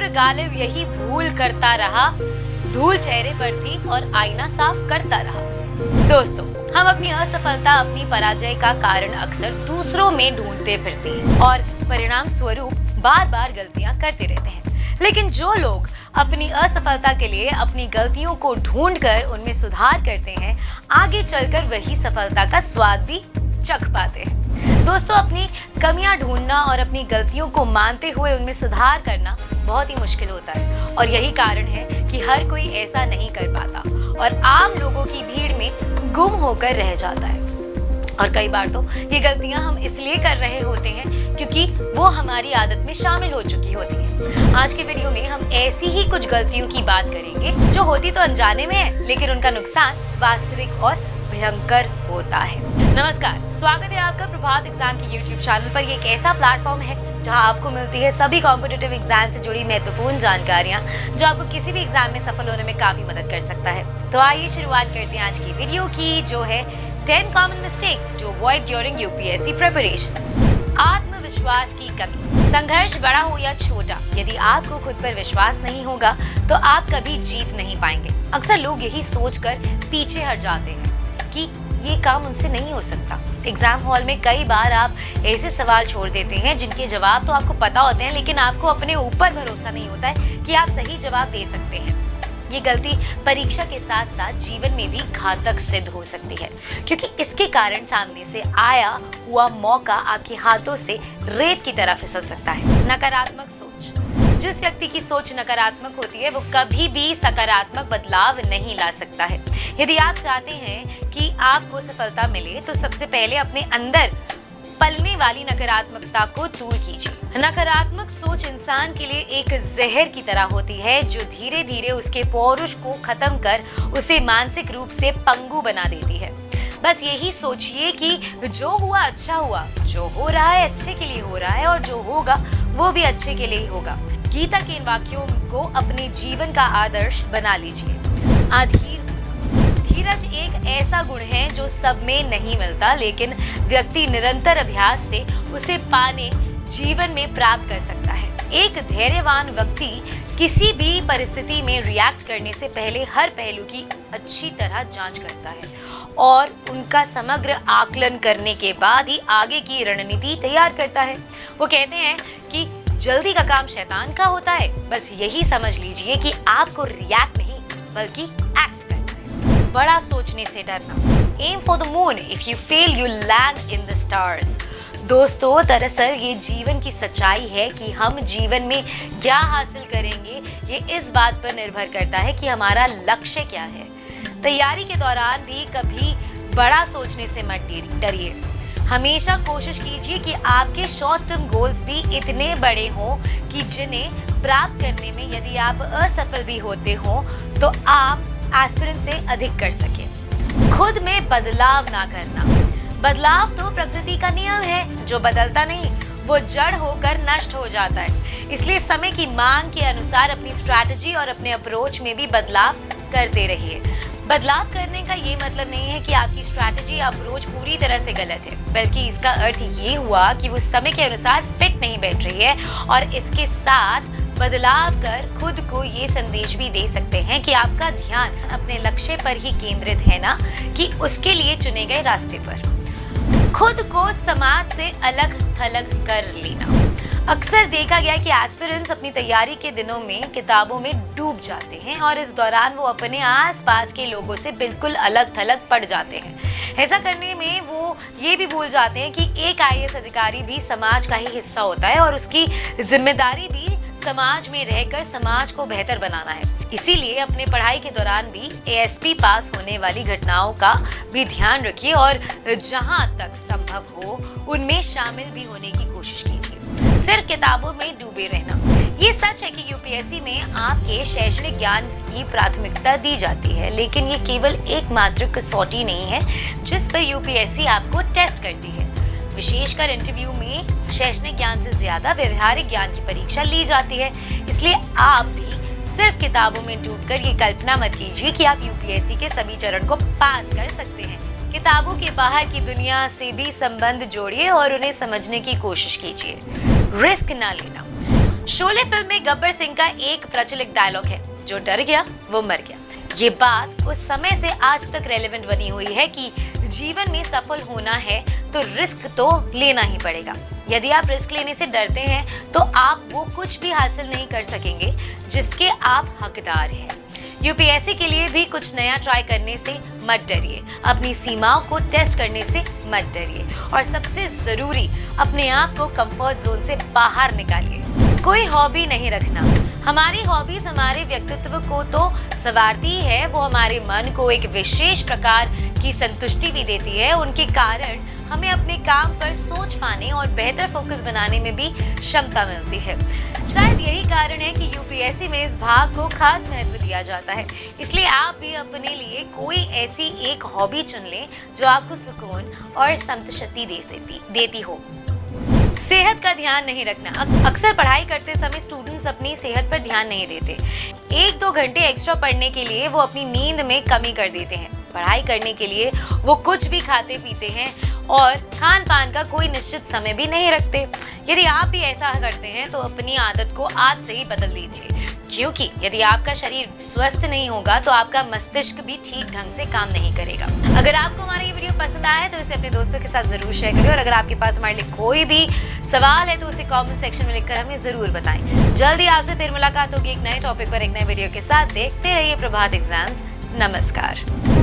अमर गालिब यही भूल करता रहा, धूल चेहरे पर थी और आईना साफ करता रहा। दोस्तों, हम अपनी असफलता, अपनी पराजय का कारण अक्सर दूसरों में ढूंढते फिरते हैं और परिणाम स्वरूप बार बार गलतियां करते रहते हैं। लेकिन जो लोग अपनी असफलता के लिए अपनी गलतियों को ढूंढकर उनमें सुधार करते हैं, आगे चलकर वही सफलता का स्वाद भी चख पाते हैं। दोस्तों, अपनी कमियां ढूंढना और अपनी गलतियों को मानते हुए उनमें सुधार करना बहुत ही मुश्किल होता है और यही कारण है कि हर कोई ऐसा नहीं कर पाता और आम लोगों की भीड़ में गुम होकर रह जाता है। और कई बार तो ये गलतियां हम इसलिए कर रहे होते हैं क्योंकि वो हमारी आदत में शामिल हो चुकी होती हैं। आज के वीडियो में हम ऐसी ही कुछ गलतियों की बात करेंगे जो होती तो अनजाने में है, लेकिन उनका नुकसान वास्तविक और भयंकर होता है। नमस्कार, स्वागत है आपका प्रभात एग्जाम के YouTube चैनल पर। ये एक ऐसा प्लेटफॉर्म है जहां आपको मिलती है सभी कॉम्पिटिटिव एग्जाम से जुड़ी महत्वपूर्ण जानकारियां जो आपको किसी भी एग्जाम में सफल होने में काफी मदद कर सकता है। तो आइए शुरुआत करते हैं आज की वीडियो की, जो है 10 common mistakes to avoid during UPSC preparation. आत्मविश्वास की कमी। संघर्ष बड़ा हो या छोटा, यदि आपको खुद पर विश्वास नहीं होगा तो आप कभी जीत नहीं पाएंगे। अक्सर लोग यही सोचकर पीछे हट जाते हैं कि ये काम उनसे नहीं हो सकता। एग्जाम हॉल में कई बार आप ऐसे सवाल छोड़ देते हैं जिनके जवाब तो आपको पता होते हैं, लेकिन आपको अपने ऊपर भरोसा नहीं होता है कि आप सही जवाब दे सकते हैं। ये गलती परीक्षा के साथ साथ जीवन में भी घातक सिद्ध हो सकती है, क्योंकि इसके कारण सामने से आया हुआ मौका आपके हाथों से रेत की तरह फिसल सकता है। नकारात्मक सोच। जिस व्यक्ति की सोच नकारात्मक होती है वो कभी भी सकारात्मक बदलाव नहीं ला सकता है। यदि आप चाहते हैं कि आपको सफलता मिले तो सबसे पहले अपने अंदर पलने वाली नकारात्मकता को दूर कीजिए। नकारात्मक सोच इंसान के लिए एक जहर की तरह होती है जो धीरे धीरे उसके पौरुष को खत्म कर उसे मानसिक रूप से पंगु बना देती है। बस यही सोचिए कि जो हुआ अच्छा हुआ, जो हो रहा है अच्छे के लिए हो रहा है और जो होगा वो भी अच्छे के लिए ही होगा। गीता के इन वाक्यों को अपने जीवन का आदर्श बना लीजिए। धीरज एक ऐसा गुण है जो सब में नहीं मिलता, लेकिन व्यक्ति निरंतर अभ्यास से उसे पाने जीवन में प्राप्त कर सकता है। एक धैर्यवान व्यक्ति किसी भी परिस्थिति में रिएक्ट करने से पहले हर पहलू की अच्छी तरह जांच करता है और उनका समग्र आकलन करने के बाद ही आगे की रणनीति तैयार करता है। वो कहते हैं कि जल्दी का काम शैतान का होता है। बस यही समझ लीजिए कि आपको रिएक्ट नहीं बल्कि एक्ट करना है। बड़ा सोचने से डरना। Aim for the moon, if you fail you land in the stars. दोस्तों, दरअसल ये जीवन की सच्चाई है कि हम जीवन में क्या हासिल करेंगे ये इस बात पर निर्भर करता है कि हमारा लक्ष्य क्या है। तैयारी के दौरान भी कभी बड़ा सोचने से मत डरिए। हमेशा कोशिश कीजिए कि आपके शॉर्ट टर्म गोल्स भी इतने बड़े हों कि जिन्हें प्राप्त करने में यदि आप असफल भी होते हो तो आप एस्पिरेंट से अधिक कर सके। खुद में बदलाव ना करना। बदलाव तो प्रकृति का नियम है, जो बदलता नहीं वो जड़ होकर नष्ट हो जाता है। इसलिए समय की मांग के अनुसार अपनी स्ट्रैटेजी और अपने अप्रोच में भी बदलाव करते रहिए। बदलाव करने का ये मतलब नहीं है कि आपकी स्ट्रैटेजी अप्रोच पूरी तरह से गलत है, बल्कि इसका अर्थ ये हुआ कि वो समय के अनुसार फिट नहीं बैठ रही है। और इसके साथ बदलाव कर खुद को ये संदेश भी दे सकते हैं कि आपका ध्यान अपने लक्ष्य पर ही केंद्रित है, ना कि उसके लिए चुने गए रास्ते पर। खुद को समाज से अलग थलग कर लेना। अक्सर देखा गया कि एस्पिरेंट्स अपनी तैयारी के दिनों में किताबों में डूब जाते हैं और इस दौरान वो अपने आसपास के लोगों से बिल्कुल अलग थलग पड़ जाते हैं। ऐसा करने में वो ये भी भूल जाते हैं कि एक आईएएस अधिकारी भी समाज का ही हिस्सा होता है और उसकी जिम्मेदारी भी समाज में रहकर समाज को बेहतर बनाना है। इसीलिए अपने पढ़ाई के दौरान भी एएसपी पास होने वाली घटनाओं का भी ध्यान रखिए और जहां तक संभव हो उनमें शामिल भी होने की कोशिश कीजिए। सिर्फ किताबों में डूबे रहना। ये सच है कि यूपीएससी में आपके शैक्षणिक ज्ञान की प्राथमिकता दी जाती है, लेकिन ये केवल एकमात्र कसौटी नहीं है जिस पर यूपीएससी आपको टेस्ट करती है। विशेषकर इंटरव्यू में शैक्षणिक ज्ञान से ज्यादा व्यवहारिक ज्ञान की परीक्षा ली जाती है। इसलिए आप भी सिर्फ किताबों में डूबकर ये कल्पना मत कीजिए कि आप यूपीएससी के सभी चरण को पास कर सकते हैं। किताबों के बाहर की दुनिया से भी संबंध जोड़िए और उन्हें समझने की कोशिश कीजिए। रिस्क ना लेना। शोले फिल्म में गब्बर सिंह का एक प्रचलित डायलॉग है, जो डर गया वो मर गया। ये बात उस समय से आज तक रेलेवेंट बनी हुई है कि जीवन में सफल होना है तो रिस्क तो लेना ही पड़ेगा। यदि आप रिस्क लेने से डरते हैं तो आप वो कुछ भी हासिल नहीं कर सकेंगे जिसके आप हकदार हैं। यूपीएससी के लिए भी कुछ नया ट्राई करने से मत डरिए, अपनी सीमाओं को टेस्ट करने से मत डरिए और सबसे जरूरी अपने आप को कंफर्ट जोन से बाहर निकालिए। कोई हॉबी नहीं रखना। हमारी हॉबीज हमारे व्यक्तित्व को तो संवारती है, वो हमारे मन को एक विशेष प्रकार की संतुष्टि भी देती है। उनके कारण हमें अपने काम पर सोच पाने और बेहतर फोकस बनाने में भी क्षमता मिलती है। शायद यही कारण है कि यूपीएससी में इस भाग को खास महत्व दिया जाता है। इसलिए आप भी अपने लिए कोई ऐसी एक हॉबी चुन लें जो आपको सुकून और संतुष्टि देती हो। सेहत का ध्यान नहीं रखना। अक्सर पढ़ाई करते समय स्टूडेंट्स अपनी सेहत पर ध्यान नहीं देते। 1-2 घंटे एक्स्ट्रा पढ़ने के लिए वो अपनी नींद में कमी कर देते हैं। पढ़ाई करने के लिए वो कुछ भी खाते पीते हैं और खान पान का कोई निश्चित समय भी नहीं रखते। यदि आप भी ऐसा करते हैं तो अपनी आदत को आज से ही बदल दीजिए, क्योंकि यदि आपका शरीर स्वस्थ नहीं होगा तो आपका मस्तिष्क भी ठीक ढंग से काम नहीं करेगा। अगर आपको हमारा ये वीडियो पसंद आया है तो इसे अपने दोस्तों के साथ जरूर शेयर करिए और अगर आपके पास हमारे लिए कोई भी सवाल है तो उसे कमेंट सेक्शन में लिखकर हमें जरूर बताएं। जल्दी आपसे फिर मुलाकात होगी एक नए टॉपिक पर एक नए वीडियो के साथ। देखते रहिए प्रभात एग्जाम्स। नमस्कार।